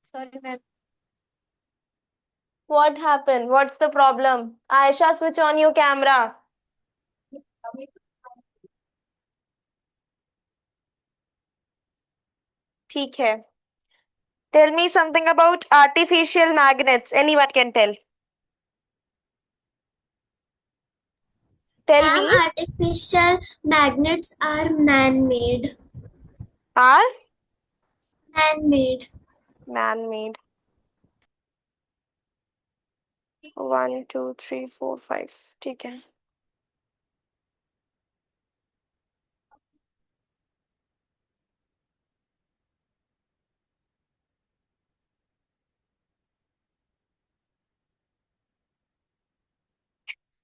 Sorry ma'am. What happened? What's the problem? Aisha, switch on your camera. ठीक है. Tell me something about artificial magnets. Anyone can tell. Tell Ma'am, me. artificial magnets are man-made. Are Man-made. man-made. 1 2 3 4 5. ठीक है.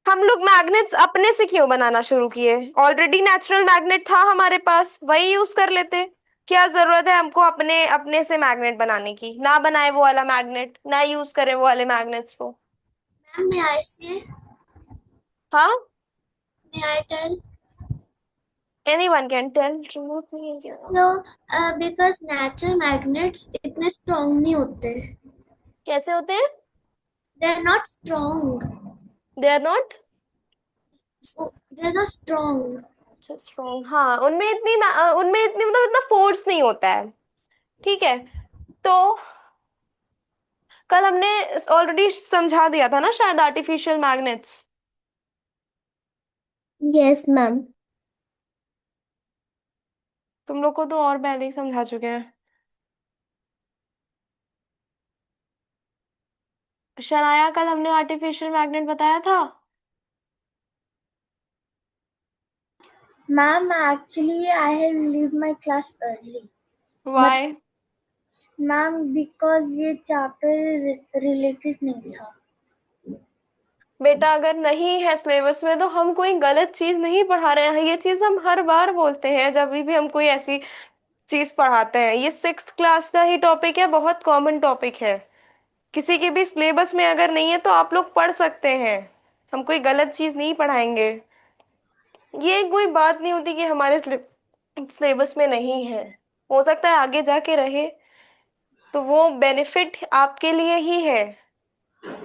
हम लोग magnets अपने से क्यों बनाना शुरू किए? ऑलरेडी नेचुरल मैग्नेट था हमारे पास, वही यूज कर लेते. क्या जरूरत है हमको अपने अपने से मैग्नेट बनाने की? ना बनाए वो वाला मैग्नेट, ना यूज करें वो वाले मैग्नेट्स को. Ma'am, may I say? हाँ. May I tell? Anyone can tell. Remote नहीं है क्या? So, because natural magnets इतने strong नहीं होते. कैसे होते हैं? They are not strong. They are not. Oh, they are not strong. अच्छा, स्ट्रॉन्ग. हाँ, उनमें इतनी मतलब इतना फोर्स नहीं होता है. ठीक है. तो कल हमने ऑलरेडी समझा दिया था ना शायद, आर्टिफिशियल मैग्नेट्स. Yes, ma'am. तुम लोग को तो और पहले ही समझा चुके हैं. शनाया, कल हमने आर्टिफिशियल मैग्नेट बताया था. Ma'am, actually, I have leave my class early. But why? ma'am, because ये chapter related नहीं था. बेटा, अगर नहीं है सिलेबस में तो हम कोई गलत चीज नहीं पढ़ा रहे हैं. ये चीज हम हर बार बोलते हैं जब भी हम कोई ऐसी चीज पढ़ाते हैं. ये 6th क्लास का ही टॉपिक है, बहुत कॉमन टॉपिक है. किसी के भी सिलेबस में अगर नहीं है तो आप लोग पढ़ सकते हैं. हम कोई गलत चीज नहीं पढ़ाएंगे. ये कोई बात नहीं होती कि हमारे सिलेबस में नहीं है. हो सकता है आगे जाके रहे, तो वो बेनिफिट आपके लिए ही है.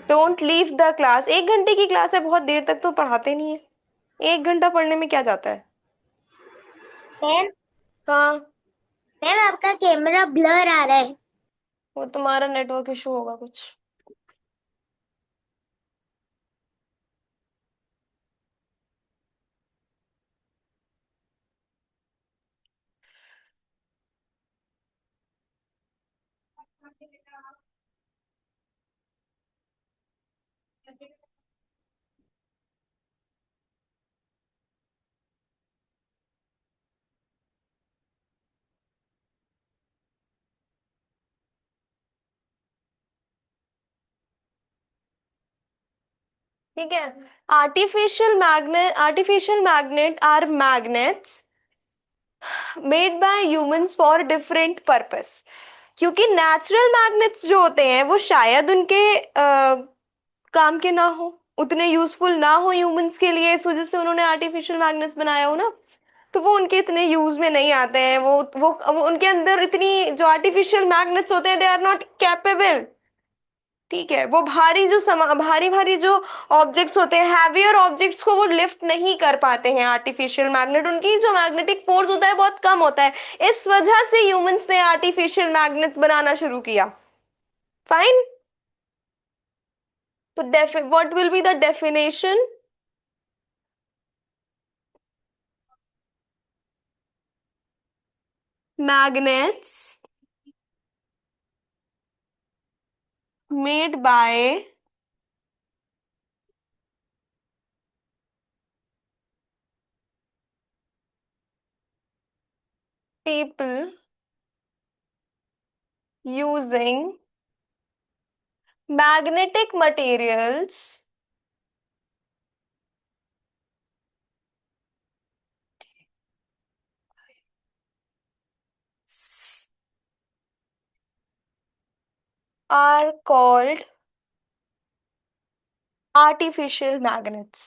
Don't leave the class. 1 घंटे की क्लास है, बहुत देर तक तो पढ़ाते नहीं है. 1 घंटा पढ़ने में क्या जाता है? मैम, हाँ. मैम आपका कैमरा ब्लर आ रहा है. वो तुम्हारा नेटवर्क इशू होगा कुछ. ठीक है. Artificial magnet are magnets made by humans for different purpose. क्योंकि नेचुरल मैग्नेट्स जो होते हैं वो शायद उनके काम के ना हो, उतने यूजफुल ना हो ह्यूमंस के लिए, इस वजह से उन्होंने आर्टिफिशियल मैग्नेट्स बनाया हो ना. तो वो उनके इतने यूज में नहीं आते हैं. वो उनके अंदर इतनी जो आर्टिफिशियल मैग्नेट्स होते हैं, दे आर नॉट कैपेबल. ठीक है. वो भारी भारी जो ऑब्जेक्ट्स होते हैं, हैवियर ऑब्जेक्ट्स को वो लिफ्ट नहीं कर पाते हैं आर्टिफिशियल मैग्नेट. उनकी जो मैग्नेटिक फोर्स होता है बहुत कम होता है. इस वजह से ह्यूमंस ने आर्टिफिशियल मैग्नेट्स बनाना शुरू किया. फाइन. तो what will be the definition? Magnets made by people using magnetic materials are called artificial magnets.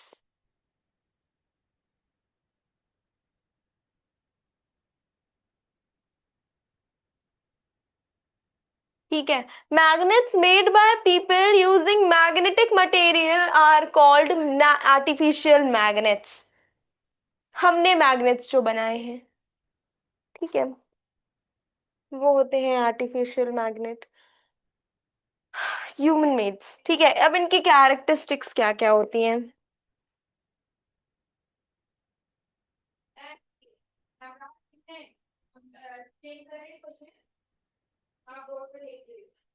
ठीक है। Magnets made by people using magnetic material are called artificial magnets. हमने magnets जो बनाए हैं, ठीक है, वो होते हैं आर्टिफिशियल मैग्नेट, ह्यूमन मेड्स। ठीक है, अब इनकी कैरेक्टरिस्टिक्स क्या क्या होती हैं?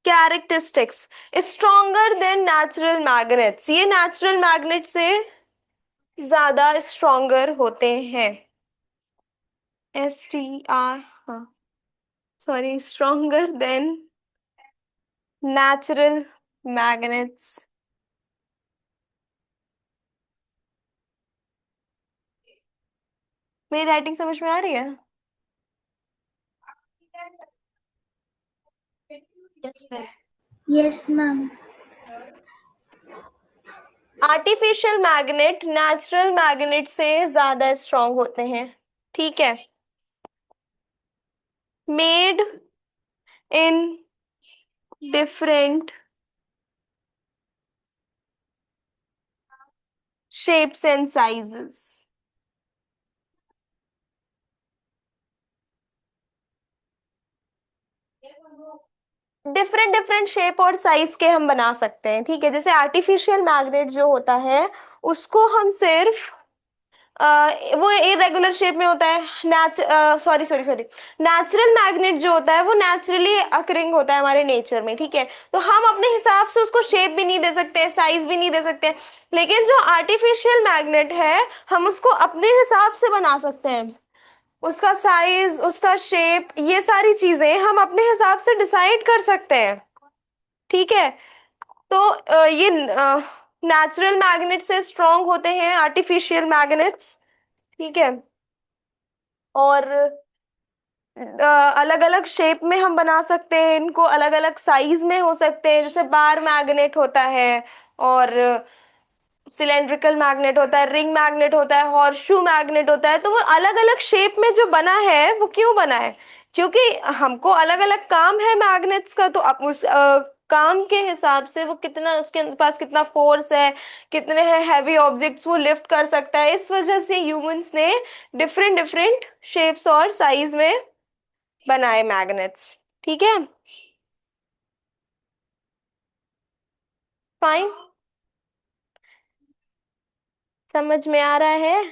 Characteristics, stronger than natural magnets, ये नेचुरल मैग्नेट से ज्यादा स्ट्रॉन्गर होते हैं। STR, हाँ, sorry, stronger than natural magnets. मेरी राइटिंग समझ में आ रही है? Yes, ma'am. Yes, ma'am. Artificial magnet natural magnet से ज्यादा स्ट्रॉन्ग होते हैं। ठीक है। Made in different shapes and sizes. Different different shape और साइज के हम बना सकते हैं। ठीक है, जैसे आर्टिफिशियल मैग्नेट जो होता है उसको हम सिर्फ वो इरेगुलर शेप में होता है। Sorry sorry sorry, natural magnet जो होता है वो नेचुरली अकरिंग होता है हमारे नेचर में। ठीक है, तो हम अपने हिसाब से उसको शेप भी नहीं दे सकते, साइज भी नहीं दे सकते। लेकिन जो आर्टिफिशियल मैग्नेट है हम उसको अपने हिसाब से बना सकते हैं। उसका साइज, उसका शेप, ये सारी चीजें हम अपने हिसाब से डिसाइड कर सकते हैं। ठीक है, तो ये नेचुरल मैग्नेट से स्ट्रांग होते हैं आर्टिफिशियल मैग्नेट्स। ठीक है, और अलग अलग शेप में हम बना सकते हैं इनको, अलग अलग साइज में हो सकते हैं। जैसे बार मैग्नेट होता है, और सिलेंड्रिकल मैग्नेट होता है, रिंग मैग्नेट होता है, हॉर्सशू मैग्नेट होता है। तो वो अलग अलग शेप में जो बना है वो क्यों बना है? क्योंकि हमको अलग अलग काम है मैग्नेट्स का, तो अब उस काम के हिसाब से वो कितना, उसके पास कितना फोर्स है, कितने हैं हैवी ऑब्जेक्ट्स वो लिफ्ट कर सकता है, इस वजह से ह्यूमंस ने डिफरेंट डिफरेंट शेप्स और साइज में बनाए मैग्नेट्स। ठीक है, फाइन, समझ में आ रहा है?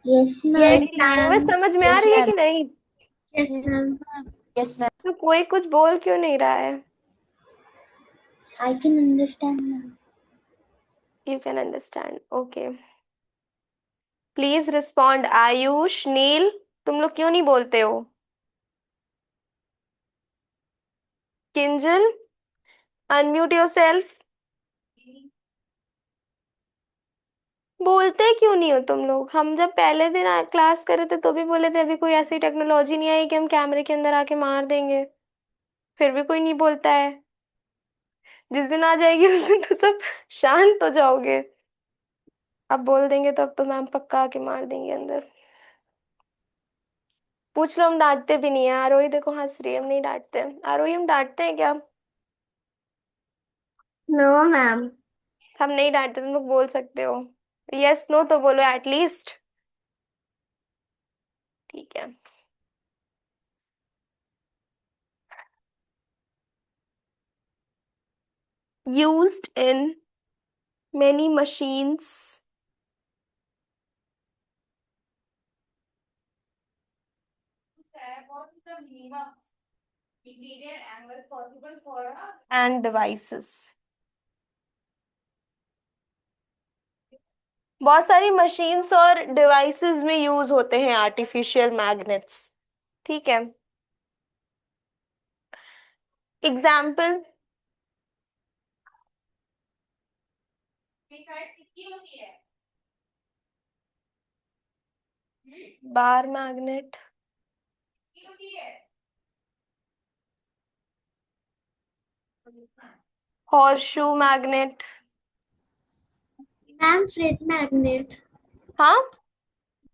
Yes, मेरी ma'am. लैंग्वेज समझ में आ Yes, रही है ma'am. कि नहीं? Yes, ma'am. Yes, ma'am. तो कोई कुछ बोल क्यों नहीं रहा है? I can understand, ma'am. You can understand, okay. Please respond. Ayush, Neel, तुम लोग क्यों नहीं बोलते हो? Kinjal, unmute yourself. बोलते क्यों नहीं हो तुम लोग? हम जब पहले दिन क्लास कर रहे थे तो भी बोले थे अभी कोई ऐसी टेक्नोलॉजी नहीं आई कि हम कैमरे के अंदर आके मार देंगे, फिर भी कोई नहीं बोलता है। जिस दिन आ जाएगी उस दिन तो सब शांत हो जाओगे। अब बोल देंगे तो अब तो मैम पक्का आके मार देंगे अंदर। पूछ लो, हम डांटते भी नहीं है। आरोही देखो हंस रही है, हम नहीं डांटते। आरोही, हम डांटते हैं क्या? No, ma'am. हम नहीं डांटते, तुम लोग बोल सकते हो। यस नो तो बोलो एटलीस्ट। ठीक है। Used in many machines end devices. बहुत सारी मशीन्स और डिवाइसेस में यूज होते हैं आर्टिफिशियल मैग्नेट्स। ठीक है, एग्जाम्पल। बार magnet, horseshoe magnet. Ma'am, fridge magnet. हाँ,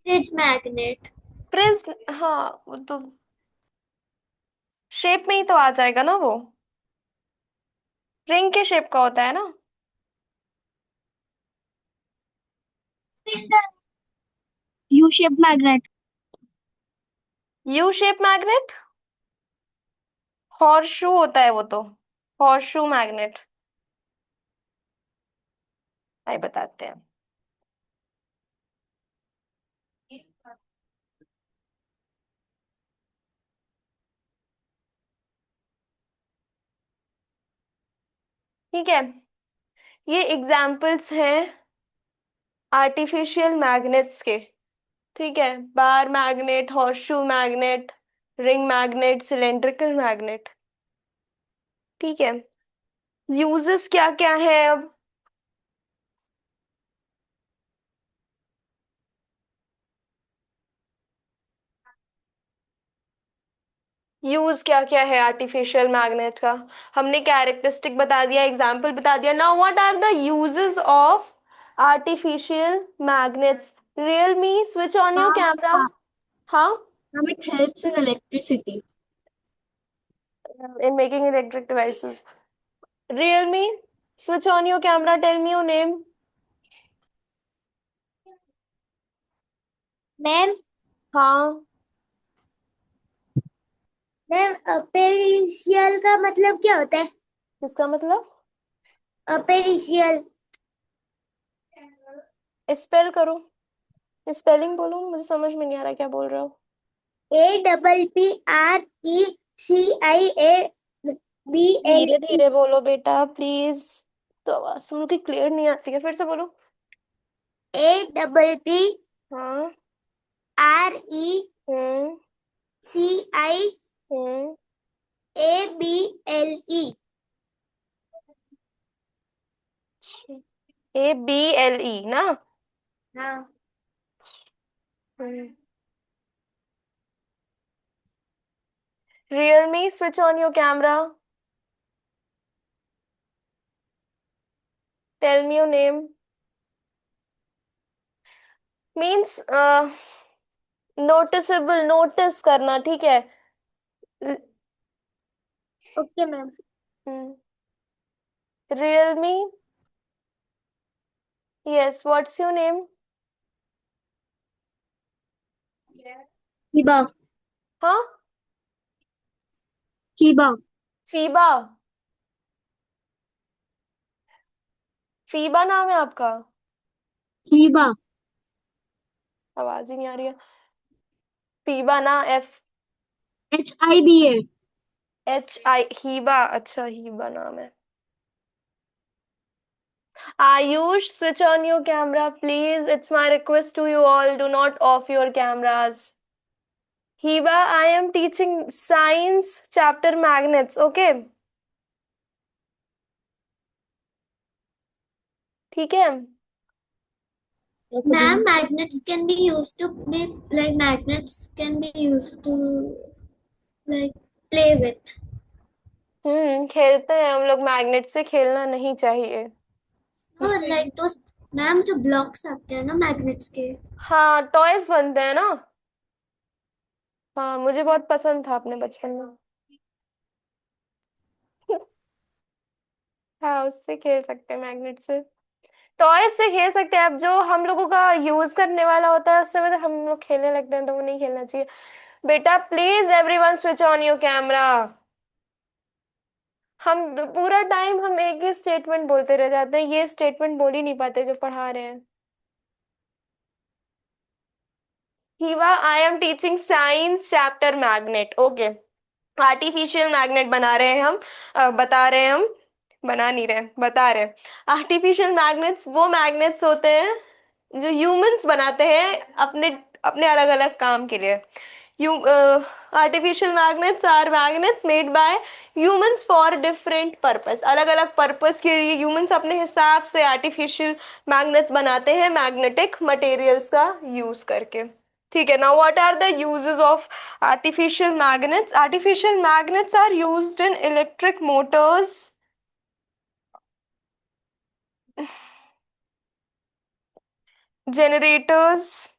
Fridge magnet. प्रिज्म, हाँ वो तो शेप में ही तो आ जाएगा ना वो, रिंग के शेप का होता है ना। U shape magnet. U shape magnet horseshoe होता है वो तो, हॉर्सशू मैग्नेट। आइए बताते हैं। ठीक है, ये एग्जाम्पल्स हैं आर्टिफिशियल मैग्नेट्स के। ठीक है, bar magnet, horseshoe magnet, ring magnet, cylindrical magnet. ठीक है, यूजेस क्या क्या है अब। यूज क्या क्या है आर्टिफिशियल मैग्नेट का, हमने कैरेक्टरिस्टिक बता दिया, एग्जाम्पल बता दिया। Now what are the uses of artificial magnets? Realme, switch on your camera. हाँ, It helps in electricity. in making electric devices. Realme, switch on your camera, tell me your name. Ma'am हाँ, ma'am अपेरिशियल का मतलब क्या होता है? किसका मतलब? अपेरिशियल। Spell करो, स्पेलिंग बोलो, मुझे समझ में नहीं आ रहा क्या बोल रहे हो। APPRECIABL। धीरे धीरे बोलो बेटा प्लीज, तो आवाज तुम लोग की क्लियर नहीं आती है, फिर से बोलो। APPRECIABLE। हाँ। हम्म। हम्म। ABLE ना। हाँ Realme, switch on your camera, tell me your name. Means noticeable, notice करना, ठीक है। Okay ma'am. Realme, yes, what's your name? कीबा। हाँ, कीबा। फीबा। फीबा नाम है आपका? कीबा। आवाज ही नहीं आ रही है। फीबा ना, HIBA। FHI, हीबा, अच्छा हीबा नाम है। Ayush, switch on your camera please, it's my request to you all, do not off your cameras. Hiba, I am teaching science chapter magnets, okay? ठीक है। Ma'am, magnets can be used to be like magnets can be used to like play with. खेलते हैं हम लोग, magnet से खेलना नहीं चाहिए। और like those मैम जो ब्लॉक्स आते हैं ना मैग्नेट्स के। हाँ, टॉयज बनते हैं ना। हाँ, मुझे बहुत पसंद था अपने बचपन में। हाँ, उससे खेल सकते हैं, मैग्नेट से, टॉयज से खेल सकते हैं। अब जो हम लोगों का यूज करने वाला होता है उससे मतलब हम लोग खेलने लगते हैं, तो वो नहीं खेलना चाहिए। बेटा please everyone switch on your camera. हम पूरा टाइम हम एक ही स्टेटमेंट बोलते रह जाते हैं, ये स्टेटमेंट बोल ही नहीं पाते जो पढ़ा रहे हैं। Hiba, I am teaching science chapter magnet, okay. Artificial magnet बना रहे हैं हम, बता रहे हैं हम, बना नहीं रहे, बता रहे हैं। आर्टिफिशियल मैग्नेट्स वो मैग्नेट्स होते हैं जो ह्यूमंस बनाते हैं अपने अपने अलग अलग काम के लिए। You artificial magnets are magnets made by humans for different purpose, अलग अलग पर्पस के लिए ह्यूमंस अपने हिसाब से आर्टिफिशियल मैग्नेट्स बनाते हैं, मैग्नेटिक मटेरियल्स का यूज करके। ठीक है, now what are the uses of artificial magnets? Artificial magnets are used in electric motors, generators,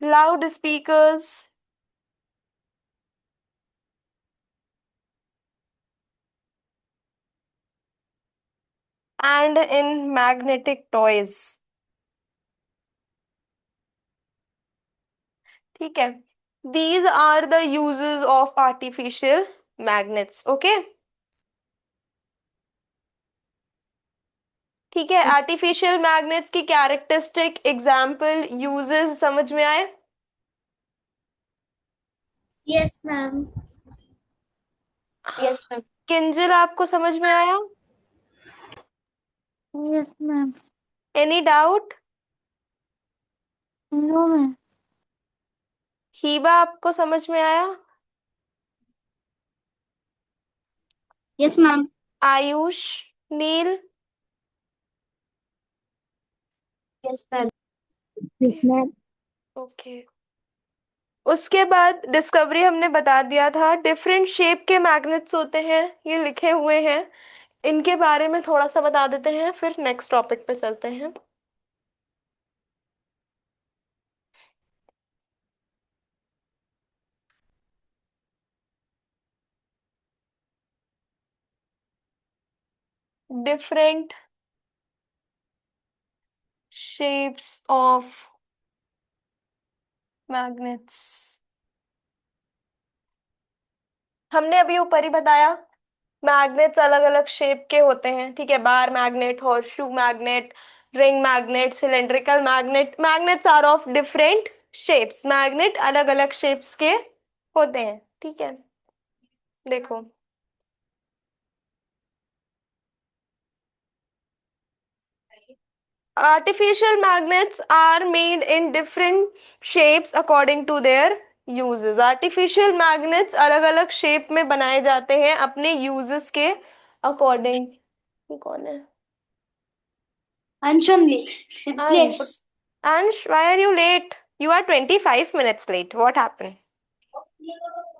loudspeakers, and in magnetic toys. ठीक है. These are the uses of artificial magnets. Okay. ठीक है. Artificial magnets की characteristic example uses समझ में आए? Yes, ma'am. Yes, ma'am. Kinjal आपको समझ में आया? Yes, ma'am. Any doubt? No, ma'am. Heba आपको समझ में आया? Yes, ma'am. आयुष, नील? Yes, ma'am. Yes, ma'am. Okay. उसके बाद डिस्कवरी हमने बता दिया था. डिफरेंट शेप के मैग्नेट्स होते हैं, ये लिखे हुए हैं. इनके बारे में थोड़ा सा बता देते हैं, फिर नेक्स्ट टॉपिक पे चलते हैं. डिफरेंट शेप्स ऑफ मैग्नेट्स हमने अभी ऊपर ही बताया. मैग्नेट्स अलग अलग शेप के होते हैं. ठीक है. Bar magnet, horseshoe magnet, ring magnet, cylindrical magnet. Magnets are of different shapes. Magnet अलग अलग शेप्स के होते हैं. ठीक है. देखो, artificial magnets are made in different shapes according to their uses. artificial magnets अलग अलग शेप में बनाए जाते हैं अपने uses के अकॉर्डिंग. ये कौन है? Ansh only. Ansh. Ansh, why are you late? You are 25 minutes late. What happened?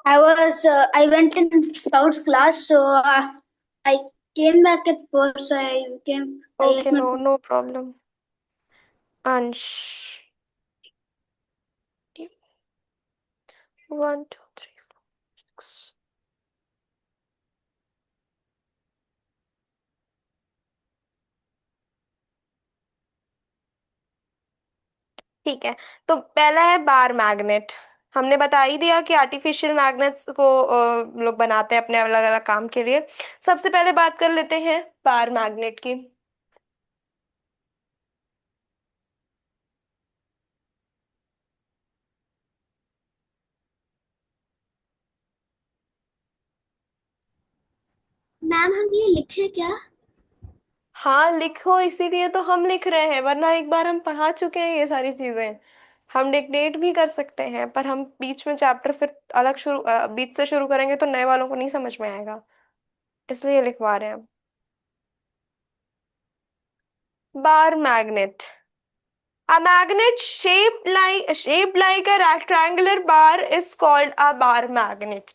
I went in Scouts class, so I came back at first. I ate Okay, my no problem. Ansh. 1, 2, 3, 4, 6. ठीक है. तो पहला है bar magnet. हमने बता ही दिया कि artificial magnets को लोग बनाते हैं अपने अलग अलग काम के लिए. सबसे पहले बात कर लेते हैं बार मैग्नेट की. मैम हम ये लिखे क्या? हाँ लिखो, इसीलिए तो हम लिख रहे हैं, वरना एक बार हम पढ़ा चुके हैं ये सारी चीजें. हम डिक्टेट भी कर सकते हैं, पर हम बीच में चैप्टर फिर अलग बीच से शुरू करेंगे तो नए वालों को नहीं समझ में आएगा, इसलिए लिखवा रहे हैं हम. Bar magnet. A magnet shaped like a rectangular bar is called a bar magnet.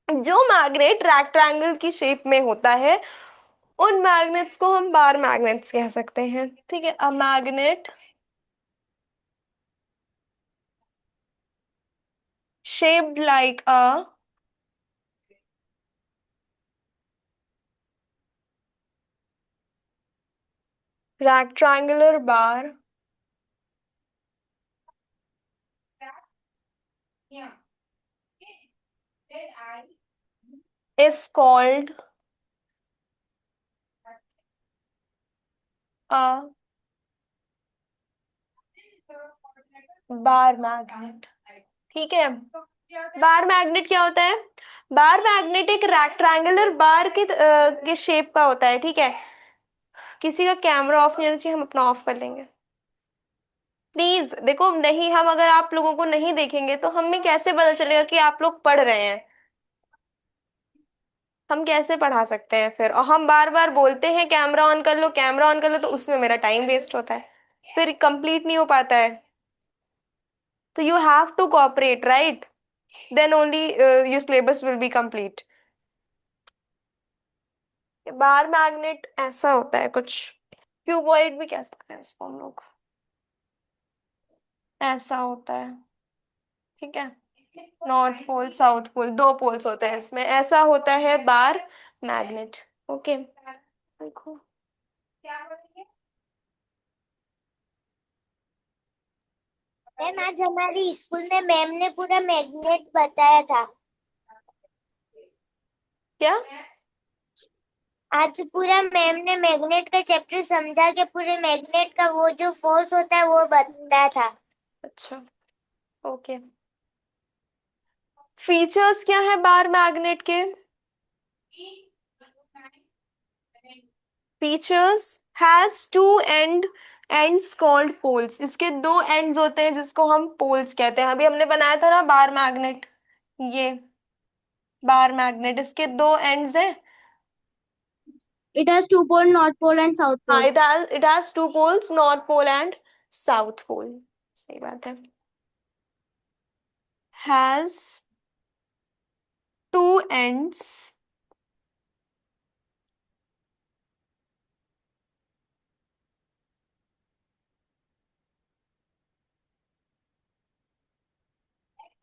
जो मैग्नेट रेक्टेंगल की शेप में होता है उन मैग्नेट्स को हम बार मैग्नेट्स कह सकते हैं. ठीक है. A magnet shaped like a rectangular bar is called a bar magnet. ठीक है. बार मैग्नेट क्या होता है? बार मैग्नेट एक रेक्टेंगुलर बार के शेप का होता है. ठीक है. किसी का कैमरा ऑफ नहीं होना चाहिए, हम अपना ऑफ कर लेंगे प्लीज. देखो, नहीं, हम अगर आप लोगों को नहीं देखेंगे तो हमें कैसे पता चलेगा कि आप लोग पढ़ रहे हैं? हम कैसे पढ़ा सकते हैं फिर? और हम बार बार बोलते हैं कैमरा ऑन कर लो, कैमरा ऑन कर लो, तो उसमें मेरा टाइम वेस्ट होता है, फिर कंप्लीट नहीं हो पाता है. तो you have to cooperate, right? Then only your syllabus will be complete. Bar magnet ऐसा होता है कुछ. क्यूबॉइड भी कह सकते हैं इसको हम लोग. ऐसा होता है. ठीक है. नॉर्थ पोल, साउथ पोल, दो पोल्स होते हैं इसमें. ऐसा होता है बार मैग्नेट. ओके. देखो, मैम आज हमारी स्कूल में मैम ने पूरा मैग्नेट बताया था। क्या? आज पूरा मैम ने मैग्नेट का चैप्टर समझा के पूरे मैग्नेट का वो जो फोर्स होता है वो बताया था। अच्छा, ओके। फीचर्स क्या है बार मैग्नेट के? Features has two ends called poles. इसके दो एंड्स होते हैं जिसको हम पोल्स कहते हैं। अभी हमने बनाया था ना बार मैग्नेट, ये बार मैग्नेट, इसके दो एंड्स है। It has two pole, north pole and south हाँ, pole. It has two poles, north pole and south pole. सही बात है। Has two ends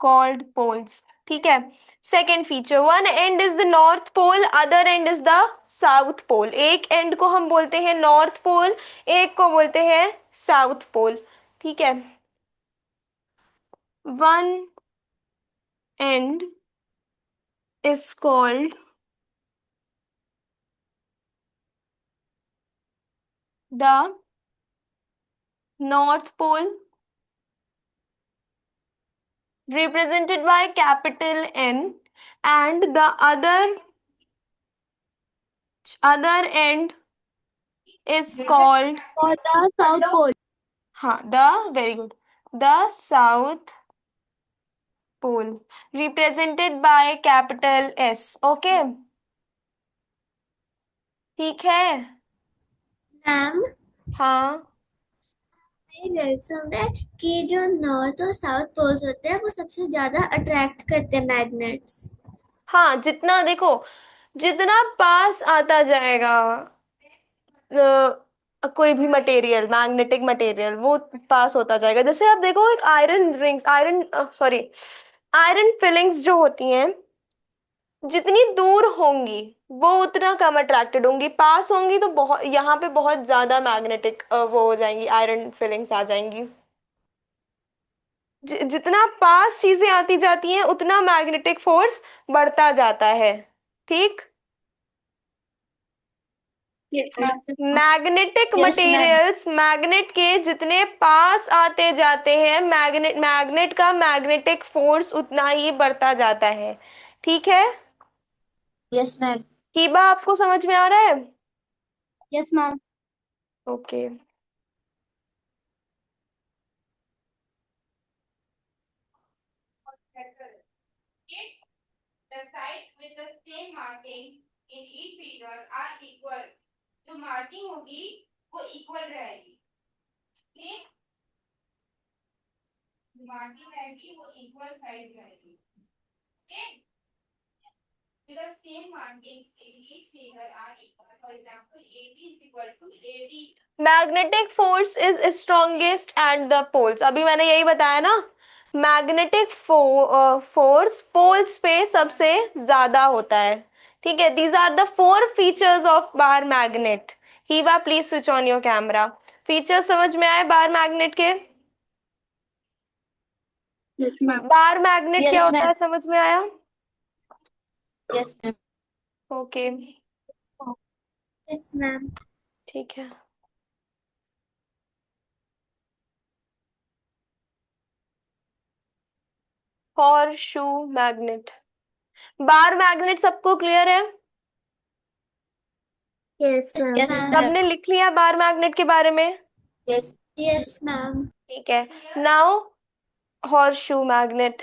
called poles। ठीक है। Second feature, one end is the north pole, other end is the south pole. एक end को हम बोलते हैं नॉर्थ पोल, एक को बोलते हैं साउथ पोल। ठीक है। One end is called the north pole, represented by capital N, and the other end is called, For the south pole. हाँ, the, very good, the south pole, represented by capital S। okay, ठीक है। Ma'am, हाँ मैंने read somewhere कि जो north और south poles होते हैं वो सबसे ज्यादा अट्रैक्ट करते हैं मैग्नेट्स। हाँ, जितना देखो, जितना पास आता जाएगा कोई भी मटेरियल, मैग्नेटिक मटेरियल, वो पास होता जाएगा। जैसे आप देखो, एक आयरन रिंग्स, आयरन फिलिंग्स जो होती हैं, जितनी दूर होंगी वो उतना कम अट्रैक्टेड होंगी, पास होंगी तो बहुत, यहाँ पे बहुत ज्यादा मैग्नेटिक वो हो जाएंगी, आयरन फिलिंग्स आ जाएंगी। जितना पास चीजें आती जाती हैं उतना मैग्नेटिक फोर्स बढ़ता जाता है। ठीक। Yes, ma'am. Magnetic Yes, ma'am. Materials magnet के जितने पास आते जाते हैं, मैग्नेट का मैग्नेटिक फोर्स उतना ही बढ़ता जाता है। ठीक है। Yes, ma'am. कीबा आपको समझ में आ रहा है? Yes, ma'am. Okay. The sides with the same marking in each figure are equal। जो मार्किंग होगी वो इक्वल रहेगी। ठीक, मार्किंग रहेगी वो इक्वल साइड रहेगी। ठीक, with the same markings in each figure are equal। For example, AB is equal to AD। Magnetic force is strongest at the poles. अभी मैंने यही बताया ना, मैग्नेटिक फोर्स पोल्स पे सबसे ज्यादा होता है। ठीक है। These are the four features of bar magnet. Hiba please switch on your camera. Features समझ में आए बार मैग्नेट के? Yes, ma'am. Bar magnet Yes, क्या होता ma'am. है, समझ में आया? Yes, ma'am. Okay, yes ma'am. ठीक है। हॉर्सशू मैग्नेट, बार मैग्नेट सबको क्लियर है? Yes Yes, ma'am. ma'am. सबने लिख लिया बार मैग्नेट के बारे में? Yes. Yes ma'am. ठीक है। Now horseshoe magnet.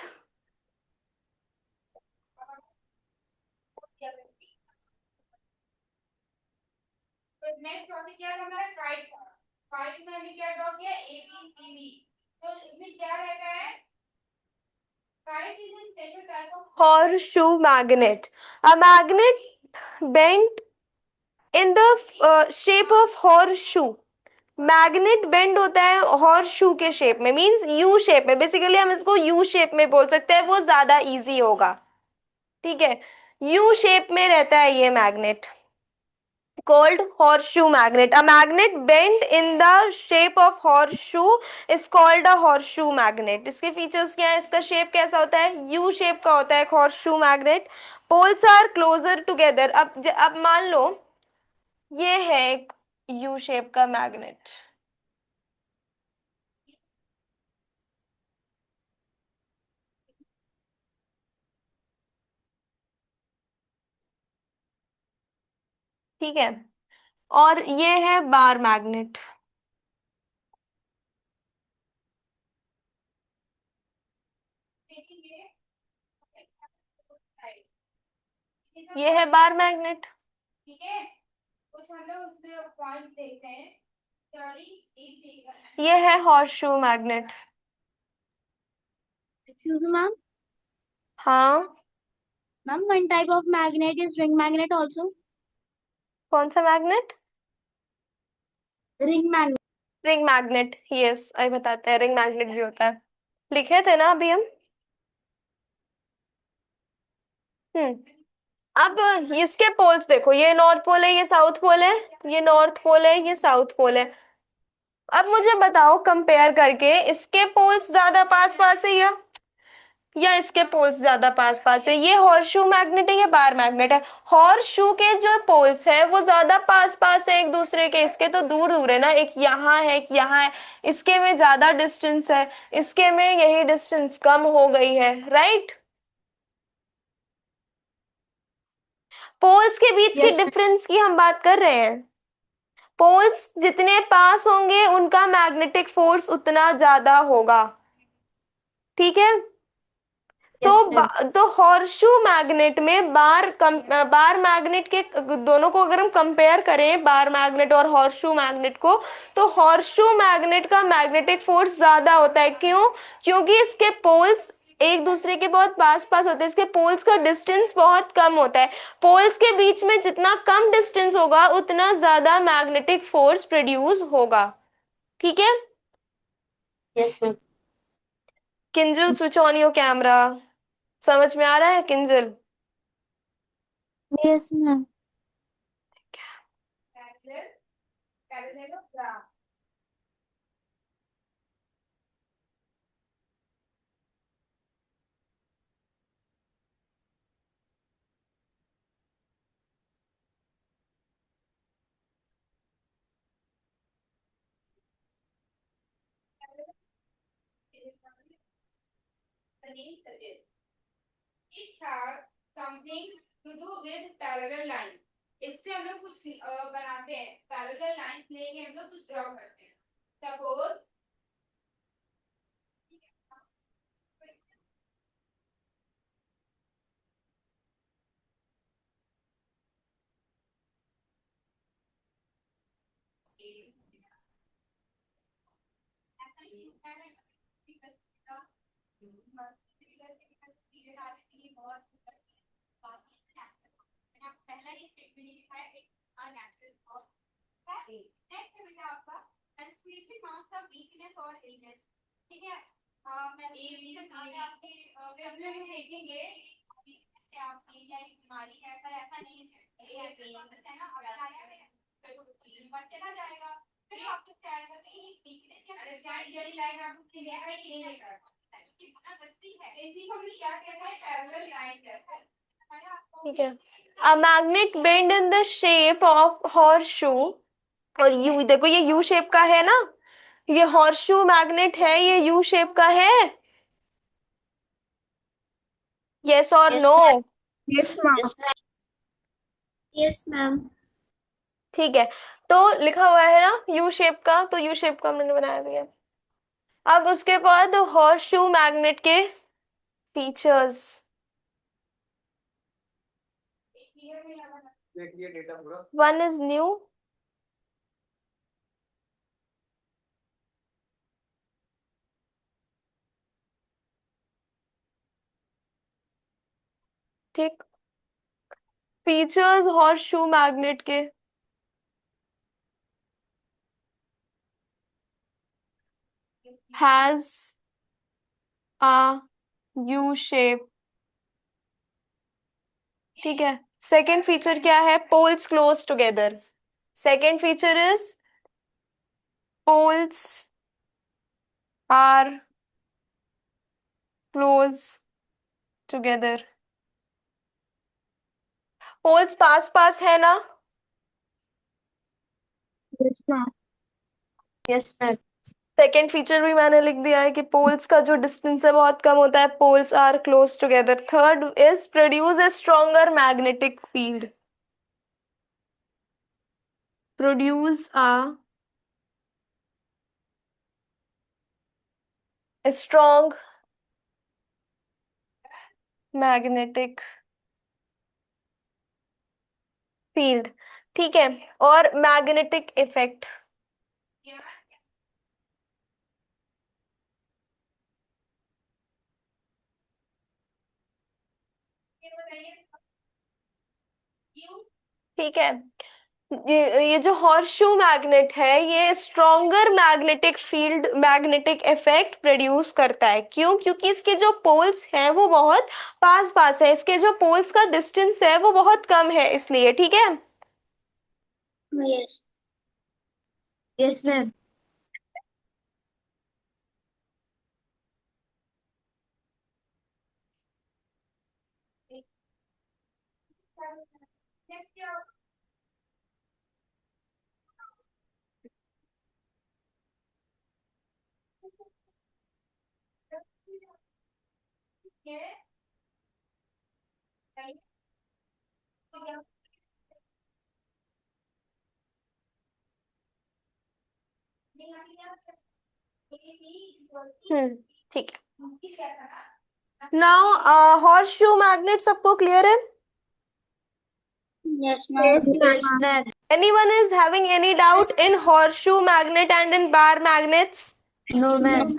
तो नेक्स्ट टॉपिक क्या था हमारा? काइट था। काइट में हमने क्या ड्रॉ किया? ABCD। तो इसमें क्या रहता है? Kite is a special type of horseshoe magnet, a magnet bent in the shape of horseshoe। Magnet bend होता है हॉर्स शू के शेप में, मींस यू शेप में। बेसिकली हम इसको यू शेप में बोल सकते हैं, वो ज्यादा इजी होगा। ठीक है, यू शेप में रहता है ये magnet. called horseshoe magnet. A magnet bent in the shape of horseshoe is called a horseshoe magnet. इसके फीचर्स क्या है? इसका शेप कैसा होता है? यू शेप का होता है एक horseshoe magnet. Poles are closer together. अब मान लो ये है एक यू शेप का मैग्नेट. ठीक है, और ये है बार मैग्नेट. ये है बार मैग्नेट. ठीक है, कुछ हम लोग उसमें पॉइंट देखते हैं. ये है horseshoe magnet. Excuse me, ma'am. हाँ, Ma'am, one type of magnet is ring magnet also. कौन सा magnet? Ring magnet. Ring magnet. Yes, अभी बताते हैं. रिंग मैग्नेट भी होता है. लिखे थे ना अभी हम. अब इसके पोल्स देखो. ये नॉर्थ पोल है, ये साउथ पोल है. ये नॉर्थ पोल है, ये साउथ पोल है. अब मुझे बताओ कंपेयर करके, इसके पोल्स ज्यादा पास पास है या इसके पोल्स ज्यादा पास पास है? ये हॉर्सशू मैग्नेट है या बार मैग्नेट है? हॉर्सशू के जो पोल्स है वो ज्यादा पास पास है एक दूसरे के. इसके तो दूर दूर है ना. एक यहाँ है, एक यहाँ है. इसके में ज्यादा डिस्टेंस है, इसके में यही डिस्टेंस कम हो गई है. राइट? पोल्स के बीच के Yes, ma'am. डिफरेंस की हम बात कर रहे हैं. पोल्स जितने पास होंगे उनका मैग्नेटिक फोर्स उतना ज्यादा होगा. ठीक है. Yes, ma'am. तो हॉर्सशू मैग्नेट में बार मैग्नेट के दोनों को अगर हम कंपेयर करें, बार मैग्नेट और हॉर्सशू मैग्नेट को, तो हॉर्सशू मैग्नेट का मैग्नेटिक फोर्स ज्यादा होता है. क्यों? क्योंकि इसके पोल्स एक दूसरे के बहुत पास पास होते हैं. इसके पोल्स का डिस्टेंस बहुत कम होता है. पोल्स के बीच में जितना कम डिस्टेंस होगा उतना ज्यादा मैग्नेटिक फोर्स प्रोड्यूस होगा. ठीक है. Yes, ma'am. Kinjal, switch on your camera. समझ में आ रहा है Kinjal? Yes, ma'am. Parallelogram. It has something to do with parallel line. इससे हम लोग कुछ बनाते हैं. पैरेलल लाइंस लेके हम लोग कुछ ड्रॉ करते हैं. सपोज पहला ही स्टेटमेंट लिखा है एक अननेचुरल और नेक्स्ट है बेटा आपका एक्सप्रेशन मार्क्स ऑफ वीकनेस और इलनेस. ठीक है. मैं ये आपके इसमें हम देखेंगे कि आपकी या एक बीमारी है, पर ऐसा नहीं है. ये है ना, अगर आया है तो बढ़ चला जाएगा. फिर आपको क्या आएगा कि वीकनेस या रिजल्ट लाइन आपको क्लियर है कि नहीं है. कितना गलती है. इसी को हम क्या कहते हैं? पैरेलल लाइन कहते हैं. ठीक है. A magnet bend in the shape of horseshoe. और यू देखो, ये यू शेप का है ना. ये हॉर्सशू मैग्नेट है, ये यू शेप का है. यस और Yes, no? ma'am. Yes, ma'am. Yes, ma'am. ठीक है. तो लिखा हुआ है ना यू शेप का, तो यू शेप का हमने बनाया भी है. अब उसके बाद हॉर्सशू मैग्नेट के फीचर्स. One is new. ठीक. फीचर्स हॉर्सशू मैग्नेट के. Has a U shape. ठीक है. सेकेंड फीचर क्या है? Poles close together. Second feature is poles are close together. Poles पास पास है ना? Yes, ma'am. Yes, ma'am. Second feature भी मैंने लिख दिया है कि पोल्स का जो डिस्टेंस है बहुत कम होता है. Poles are close together. Third is produce a stronger magnetic field. Produce a strong magnetic field. ठीक है. और मैग्नेटिक इफेक्ट. ठीक है. ये जो हॉर्सशू मैग्नेट है ये stronger magnetic field magnetic effect produce करता है. क्यों? क्योंकि इसके जो पोल्स हैं वो बहुत पास पास है. इसके जो पोल्स का डिस्टेंस है वो बहुत कम है इसलिए. ठीक है. Yes. Yes, ma'am. ठीक है. नाउ हॉर्सशू मैग्नेट सबको क्लियर है? Yes, ma'am. Yes, ma'am. Anyone is having any doubt in horseshoe magnet and in bar magnets? No, ma'am.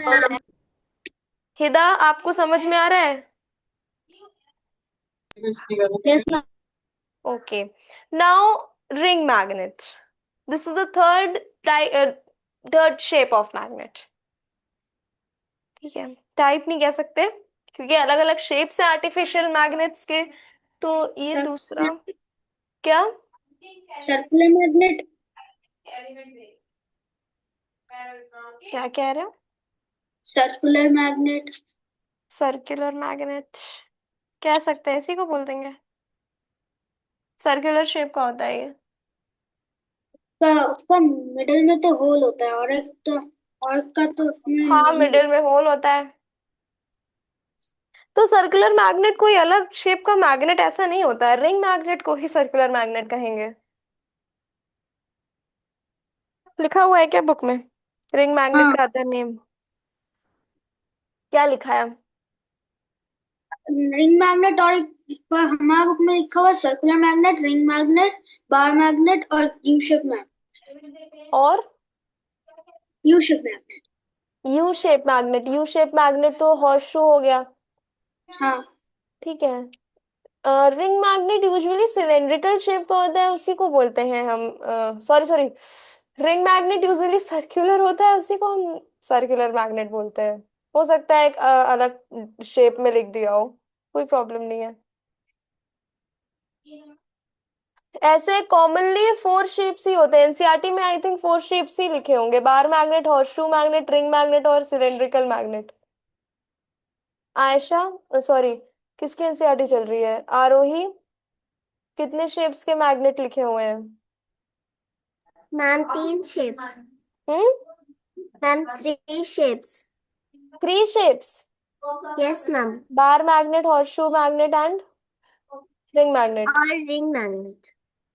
हिदा आपको समझ में आ रहा है? Yes, ma'am. Okay. Now ring magnet. This is the third shape of magnet. ठीक है. Type नहीं कह सकते क्योंकि अलग अलग शेप्स है आर्टिफिशियल मैग्नेट्स के. तो ये दूसरा क्या? Circular magnet. क्या कह रहे हो? Circular magnet. सर्कुलर मैग्नेट कह सकते हैं, इसी को बोल देंगे. सर्कुलर शेप का होता है ये. उसका मिडिल में तो होल होता है और एक तो और का तो उसमें हाँ, नहीं मिडिल में होल होता है. तो सर्कुलर मैग्नेट कोई अलग शेप का मैग्नेट ऐसा नहीं होता है. रिंग मैग्नेट को ही सर्कुलर मैग्नेट कहेंगे. लिखा हुआ है क्या बुक में? रिंग मैग्नेट हाँ का अदर नेम क्या लिखा है? रिंग मैग्नेट और एक पर हमारे बुक में लिखा हुआ circular magnet ring magnet bar magnet और यू शेप मैग्नेट और U shape magnet U shape magnet. U shape magnet तो हॉर्सशू हो गया. हाँ ठीक है. Ring magnet usually cylindrical shape का होता है, उसी को बोलते हैं हम. Sorry sorry. Ring magnet usually circular होता है, उसी को हम सर्कुलर मैग्नेट बोलते हैं. हो सकता है एक अलग शेप में लिख दिया हो, कोई प्रॉब्लम नहीं है. ऐसे कॉमनली 4 शेप्स ही होते हैं. एनसीईआरटी में आई थिंक 4 शेप्स ही लिखे होंगे. बार magnet, horseshoe magnet, ring magnet और सिलेंड्रिकल मैग्नेट. आयशा, सॉरी, किसकी एनसीईआरटी चल रही है? आरोही, कितने शेप्स के मैग्नेट लिखे हुए हैं? Ma'am 3 shape. Hmm. Ma'am 3 shapes. 3 shapes. Yes ma'am. Bar magnet, horseshoe magnet and ring magnet. और रिंग मैग्नेट.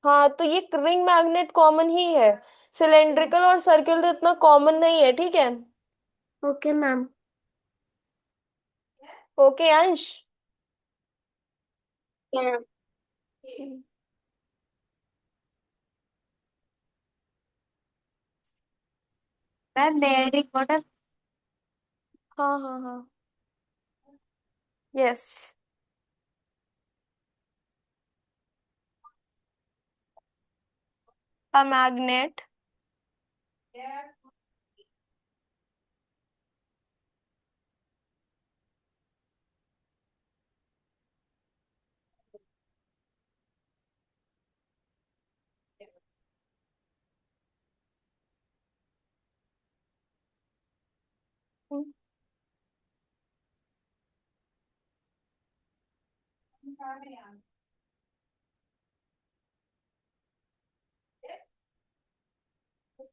हाँ, तो ये रिंग मैग्नेट कॉमन ही है. सिलेंड्रिकल और सर्कुलर इतना कॉमन नहीं है. ठीक है. Okay ma'am. ओके अंश. मैम मेरी वाटर हाँ हाँ हाँ. यस. A magnet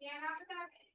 क्या नाम बता रहे?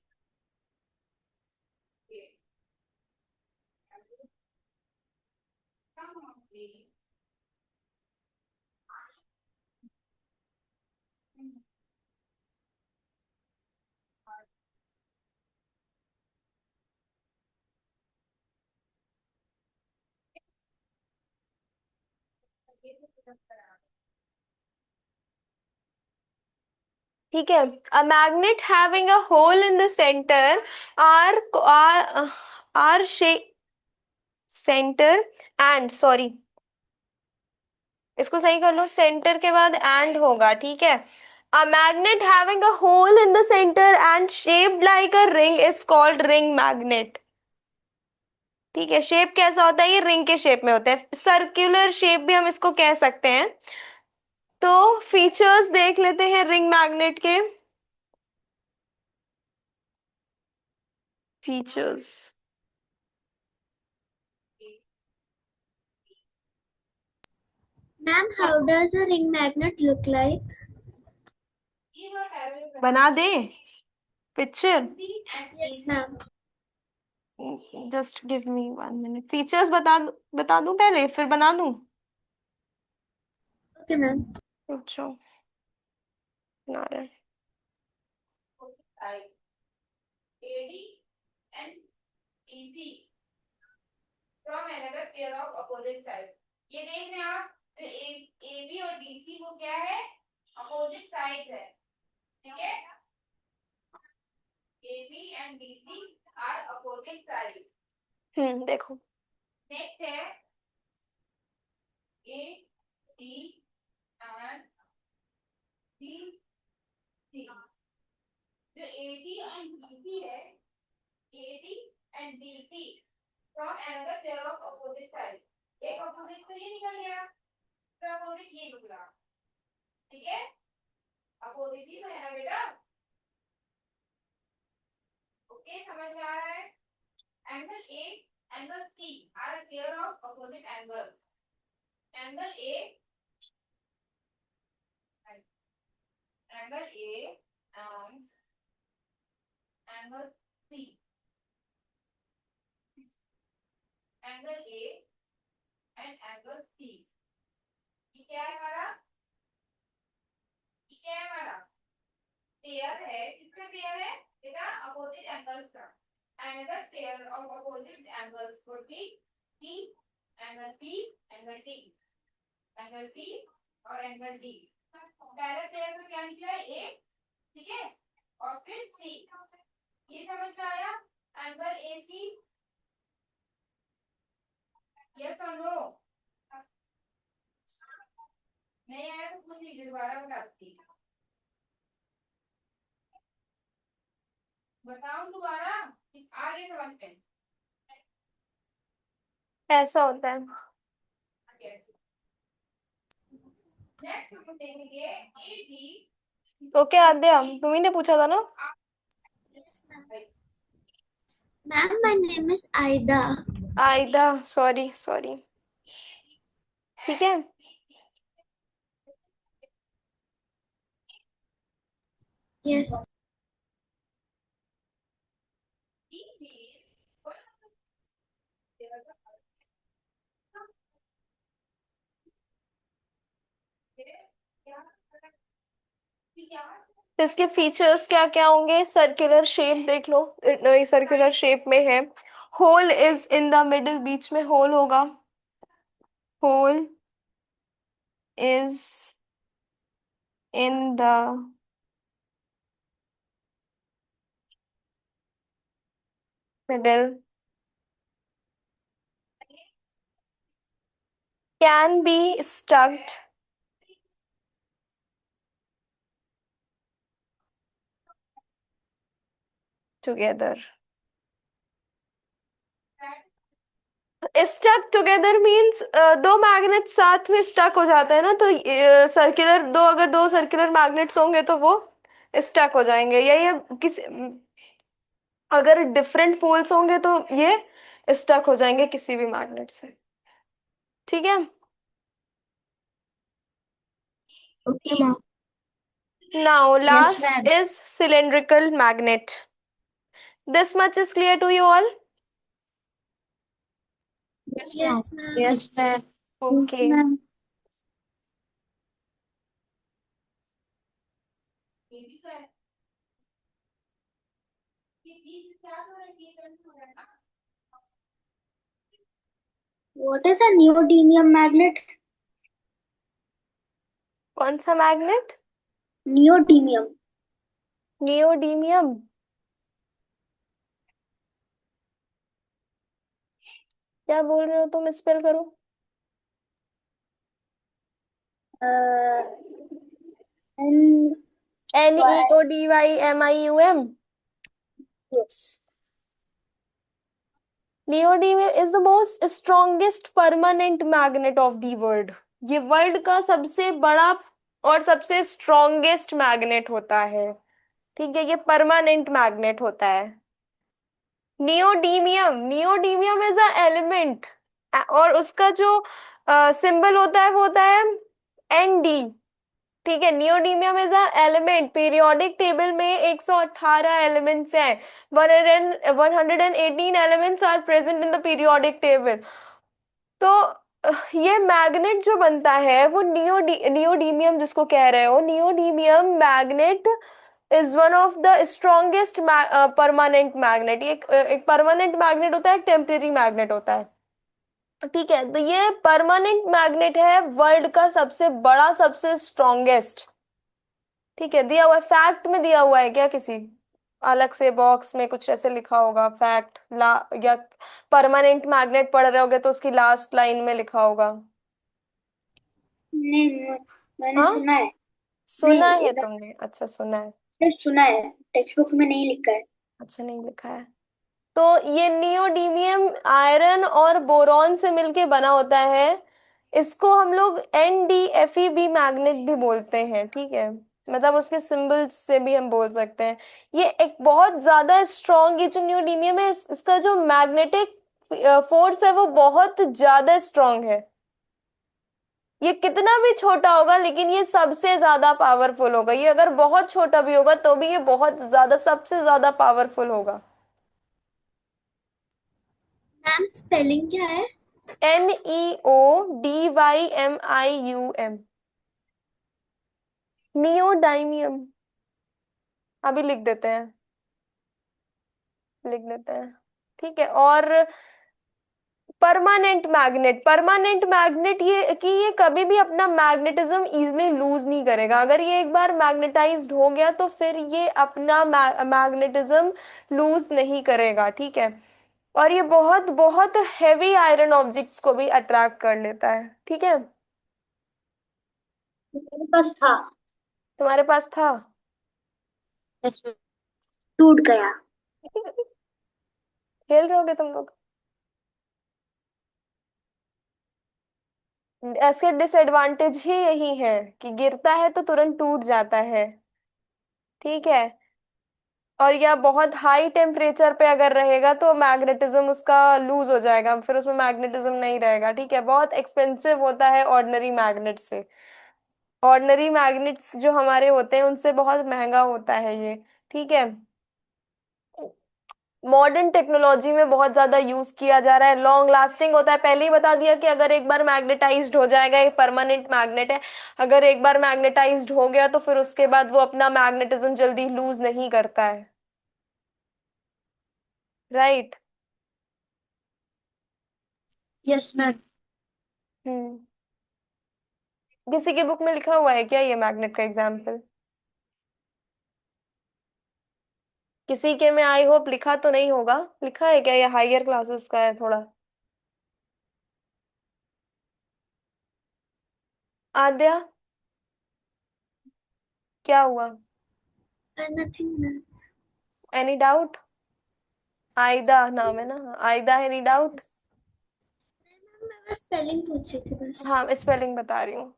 ठीक है. A magnet having a hole in the center are shape center and sorry, इसको सही कर लो. सेंटर के बाद एंड होगा. ठीक है. A magnet having a hole in the center and shaped like a ring is called ring magnet. ठीक है. शेप कैसा होता है? ये रिंग के शेप में होता है. सर्कुलर शेप भी हम इसको कह सकते हैं. तो फीचर्स देख लेते हैं रिंग मैग्नेट के. Features. Ma'am, how does a ring magnet look like? बना दे picture. Yes, ma'am. Just give me 1 minute. Features बता दूं पहले फिर बना दूं. Okay, ma'am. अच्छा. बना रहे. AD and EC from another pair of opposite sides. ये देख रहे हैं आप. तो AB और DC वो क्या है? अपोजिट साइड है. ठीक है. AB and DC are opposite sides. देखो. नेक्स्ट है A D and C C. जो AD and BC है, AD and BC from another pair of opposite sides. एक अपोजिट तो ये निकल गया, तो अपोजिट ये निकला. ठीक है. अपोजिट ही तो है ना बेटा. ओके, समझ में आ रहा है. Angle A, angle C are a pair of opposite angles. Angle A and angle C. Angle A and angle C. ये क्या है हमारा? ये क्या है हमारा? पेयर है. किसका पेयर है बेटा? अपोजिट एंगल्स का. Another pair of opposite angles would be P, angle P, angle D, angle P और angle D. पहले पेयर में क्या निकला है? A. ठीक है. और फिर C. ये समझ में आया? Angle AC. यस और नो? नहीं आया तो पूछ लीजिए, दोबारा बताती. बताओ दोबारा. आगे समझ में. ऐसा होता है. नेक्स्ट हम देखेंगे AD. ओके आद्या, तुम्ही ने पूछा था ना. Yes, ma'am. Ma'am, my name is Aida. आयदा. सॉरी. ठीक है. Yes. इसके फीचर्स क्या क्या होंगे? सर्कुलर शेप देख लो. सर्कुलर शेप में है. Hole is in the middle. बीच में होल होगा. Hole is in the middle. Can be stucked together. Stuck together means दो मैग्नेट साथ में स्टक हो जाता है ना. तो सर्कुलर अगर दो सर्कुलर मैग्नेट्स होंगे तो वो स्टक हो जाएंगे. यही है. किसी अगर डिफरेंट पोल्स होंगे तो ये स्टक हो जाएंगे किसी भी मैग्नेट से. ठीक है. Okay, ma'am. Now, Yes, last ma'am. is cylindrical magnet. This much is clear to you all? Yes, ma'am. Yes, ma'am. Yes, ma'am. Yes, Okay. ma'am. What is a neodymium magnet? कौन सा magnet? Neodymium. Neodymium? क्या बोल रहे हो तुम? Spell करो। And NEODYMIUM. yes. Neodymium is the most strongest permanent magnet of the world. ये world का सबसे बड़ा और सबसे स्ट्रॉन्गेस्ट मैग्नेट होता है। ठीक है, ये परमानेंट मैग्नेट होता है। नियोडीमियम इज अ एलिमेंट, और उसका जो सिंबल होता है वो होता है ND। ठीक है, neodymium is a element. Periodic table में 118 एलिमेंट्स हैं। 118 elements are present in the periodic table. तो ये मैग्नेट जो बनता है वो नियोडीमियम जिसको कह रहे हो, neodymium magnet is one of the strongest permanent magnet. ये एक परमानेंट मैग्नेट होता है, एक टेम्परेरी मैग्नेट होता है। ठीक है, तो ये परमानेंट मैग्नेट है, वर्ल्ड का सबसे बड़ा, सबसे स्ट्रॉन्गेस्ट। ठीक है, दिया हुआ है, फैक्ट में दिया हुआ है क्या? किसी अलग से बॉक्स में कुछ ऐसे लिखा होगा फैक्ट ला, या परमानेंट मैग्नेट पढ़ रहे होगे तो उसकी लास्ट लाइन में लिखा होगा। नहीं, मैंने हाँ, सुना है। सुना नहीं, है इधर तुमने? अच्छा, सुना है। सिर्फ सुना है, टेक्स्ट बुक में नहीं लिखा है। अच्छा, नहीं लिखा है। तो ये नियोडीमियम आयरन और बोरॉन से मिलके बना होता है। इसको हम लोग NdFeB मैग्नेट भी बोलते हैं। ठीक है, मतलब उसके सिंबल्स से भी हम बोल सकते हैं। ये एक बहुत ज्यादा स्ट्रॉन्ग, ये जो नियोडीमियम है इसका जो मैग्नेटिक फोर्स है वो बहुत ज्यादा स्ट्रॉन्ग है। ये कितना भी छोटा होगा लेकिन ये सबसे ज्यादा पावरफुल होगा। ये अगर बहुत छोटा भी होगा तो भी ये बहुत ज्यादा, सबसे ज्यादा पावरफुल होगा। मैम स्पेलिंग क्या है? NEODYMIUM, neodymium. अभी लिख देते हैं, लिख देते हैं। ठीक है, और परमानेंट मैग्नेट ये कि ये कभी भी अपना मैग्नेटिज्म इजीली लूज नहीं करेगा। अगर ये एक बार मैग्नेटाइज्ड हो गया तो फिर ये अपना मैग्नेटिज्म लूज नहीं करेगा। ठीक है, और ये बहुत बहुत हैवी आयरन ऑब्जेक्ट्स को भी अट्रैक्ट कर लेता है। ठीक है, मेरे पास था। तुम्हारे पास था? Yes, ma'am. टूट गया। खेल रहे होगे तुम लोग। इसके डिसएडवांटेज ही यही है कि गिरता है तो तुरंत टूट जाता है। ठीक है, और यह बहुत हाई टेम्परेचर पे अगर रहेगा तो मैग्नेटिज्म उसका लूज हो जाएगा, फिर उसमें मैग्नेटिज्म नहीं रहेगा। ठीक है, बहुत एक्सपेंसिव होता है ऑर्डिनरी मैग्नेट से। ऑर्डिनरी मैग्नेट्स जो हमारे होते हैं उनसे बहुत महंगा होता है ये। ठीक है, मॉडर्न टेक्नोलॉजी में बहुत ज्यादा यूज किया जा रहा है, लॉन्ग लास्टिंग होता है। पहले ही बता दिया कि अगर एक बार मैग्नेटाइज्ड हो जाएगा, ये परमानेंट मैग्नेट है, अगर एक बार मैग्नेटाइज्ड हो गया तो फिर उसके बाद वो अपना मैग्नेटिज्म जल्दी लूज नहीं करता है। राइट। Yes ma'am. हम्म, किसी की बुक में लिखा हुआ है क्या ये मैग्नेट का एग्जाम्पल? किसी के में आई होप लिखा तो नहीं होगा। लिखा है क्या? ये हायर क्लासेस का है थोड़ा। आद्या, क्या हुआ? Nothing ma'am. Any doubt? आयदा नाम है ना, आयदा, एनी डाउट? मैं बस स्पेलिंग पूछी थी बस। हाँ, स्पेलिंग बता रही हूँ।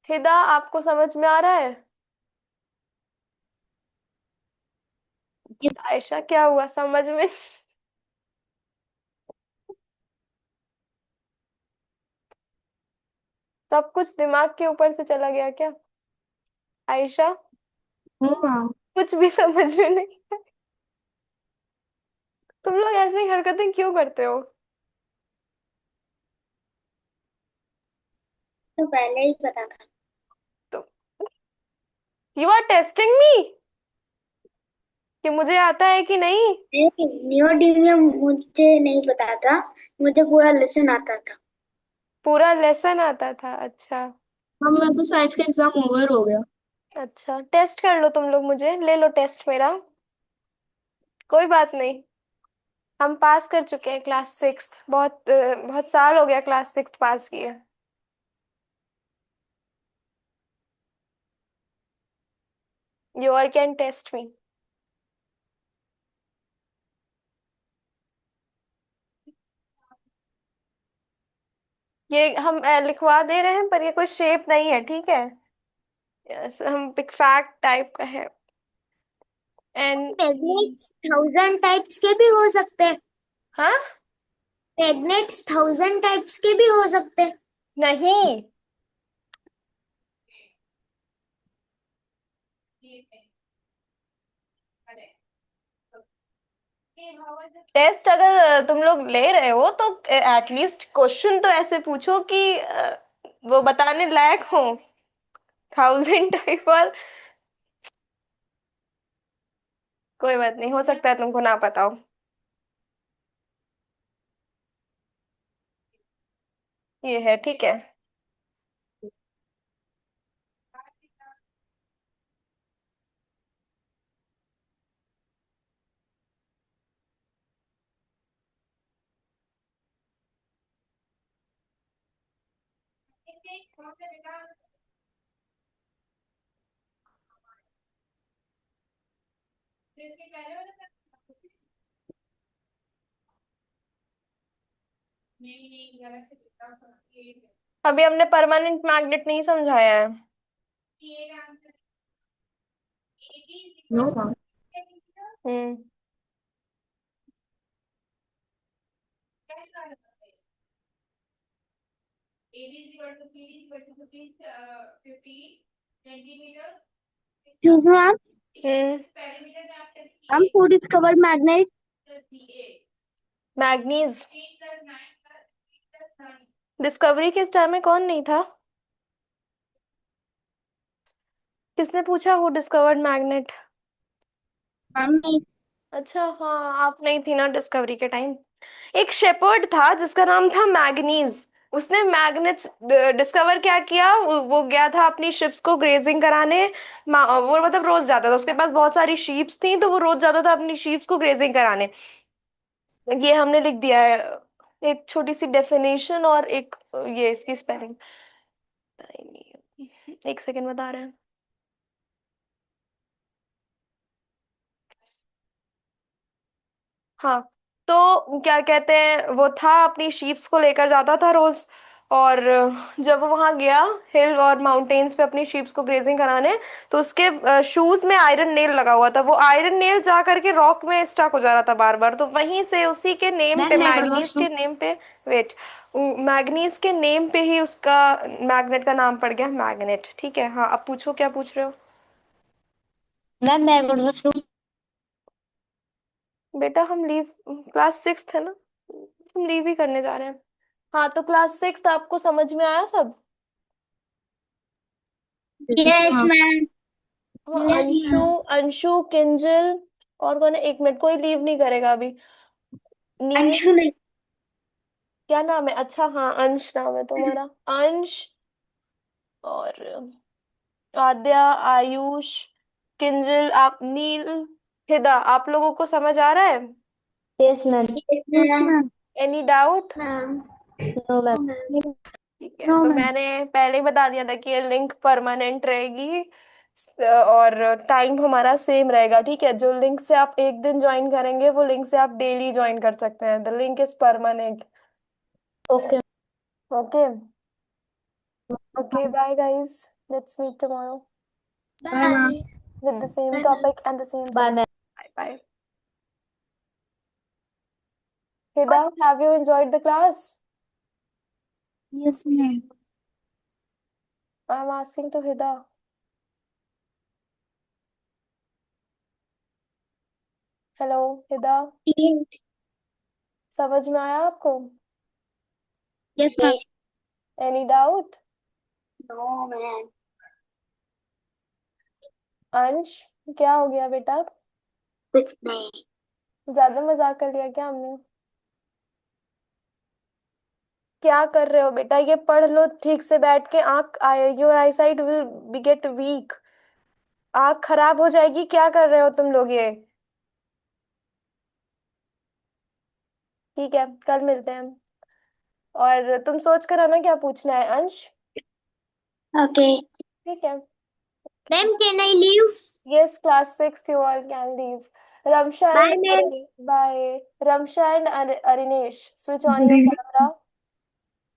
हिदा, आपको समझ में आ रहा है? आयशा, क्या हुआ समझ में? सब कुछ दिमाग के ऊपर से चला गया क्या आयशा? हाँ कुछ भी समझ में नहीं। तुम लोग ऐसी हरकतें क्यों करते हो? तो पहले ही पता था। तो यू आर टेस्टिंग मी कि मुझे आता है कि नहीं। नियोडिमियम मुझे नहीं पता था, मुझे पूरा लेसन आता था। पूरा लेसन आता था? अच्छा। हम मेरा तो साइंस का एग्जाम ओवर हो गया। अच्छा, टेस्ट कर लो तुम लोग, मुझे ले लो टेस्ट मेरा। कोई बात नहीं, हम पास कर चुके हैं क्लास सिक्स। बहुत साल हो गया क्लास सिक्स पास किए। यू आर कैन टेस्ट मी। ये हम लिखवा दे रहे हैं, पर ये कोई शेप नहीं है, ठीक है। हम एक फैक्ट टाइप का है। एंड मैग्नेट्स 1000 टाइप्स के भी हो सकते हैं। हाँ, मैग्नेट्स 1000 टाइप्स के भी हो सकते हैं। नहीं। टेस्ट अगर तुम लोग ले रहे हो तो एटलीस्ट क्वेश्चन तो ऐसे पूछो कि वो बताने लायक हो। 1000 टाइप और कोई बात नहीं, हो सकता है तुमको ना पता हो। ये है, ठीक है। अभी हमने परमानेंट मैग्नेट नहीं समझाया है। हम्म। Excuse me, ma'am. Hmm. Ma'am, who discovered magnet? Manganese discovery किस टाइम में कौन नहीं था? किसने पूछा हु डिस्कवर्ड मैग्नेट? Ma'am, नहीं। अच्छा, हाँ, आप नहीं थी ना डिस्कवरी के टाइम। एक शेपर्ड था जिसका नाम था मैग्नीज। उसने मैग्नेट्स डिस्कवर क्या किया, वो गया था अपनी शिप्स को ग्रेजिंग कराने। वो मतलब रोज जाता था, उसके पास बहुत सारी शीप्स थी, तो वो रोज जाता था अपनी शीप्स को ग्रेजिंग कराने। ये हमने लिख दिया है, एक छोटी सी डेफिनेशन और एक ये इसकी स्पेलिंग। एक सेकेंड बता रहे हैं। हाँ, तो क्या कहते हैं, वो था अपनी शीप्स को लेकर जाता था रोज। और जब वो वहां गया हिल और माउंटेन्स पे अपनी शीप्स को ग्रेजिंग कराने, तो उसके शूज में आयरन नेल लगा हुआ था। वो आयरन नेल जा करके रॉक में स्टक हो जा रहा था बार बार, तो वहीं से उसी के नेम पे, मैग्नीज के नेम पे, वेट, मैग्नीज के नेम पे ही उसका मैग्नेट का नाम पड़ गया मैग्नेट। ठीक है, हाँ, अब पूछो क्या पूछ रहे हो। मैम मैं गुड। बेटा हम लीव, क्लास सिक्स है ना, हम लीव ही करने जा रहे हैं। हाँ, तो क्लास सिक्स आपको समझ में आया सब? Yes ma'am. हाँ, यस अंशु, मैम। अंशु, किंजल, और कौन है? एक मिनट, कोई लीव नहीं करेगा अभी। नील, अंशु नहीं। क्या नाम है? अच्छा, हाँ, अंश नाम है तुम्हारा। अंश और आद्या, आयुष, किंजल, आप, नील, हिदा, आप लोगों को समझ आ रहा है? Yes ma'am. Yes ma'am. Any doubt? Ma'am. No no ma'am. Ma'am. ठीक है, नो तो मैम। मैंने पहले ही बता दिया था कि ये लिंक परमानेंट रहेगी, और टाइम हमारा सेम रहेगा। ठीक है, जो लिंक से आप एक दिन ज्वाइन करेंगे वो लिंक से आप डेली ज्वाइन कर सकते हैं। The link is permanent. Okay. Okay. Okay, bye guys, let's meet tomorrow bye ma'am. Bye. with the same Bye, ma'am. topic and the same bye subject. Ma'am. Bye bye. Hida, have you enjoyed the class? Yes ma'am. I'm asking to Hida. Hello Hida, समझ में आया आपको? Yes ma'am. Any doubt? No ma'am. अंश, क्या हो गया बेटा? कुछ नहीं। ज्यादा मजाक कर लिया क्या हमने? क्या कर रहे हो बेटा? ये पढ़ लो ठीक से बैठ के। आंख, your eye sight will be get weak. आंख खराब हो जाएगी। क्या कर रहे हो तुम लोग ये? ठीक है, कल मिलते हैं। और तुम सोच कर आना क्या पूछना है अंश। ओके ठीक है। Ma'am can I leave? Yes, class 6, you all can leave. Ramsha Bye, and ma'am. Bye. Ramsha and Arinesh, switch on your camera.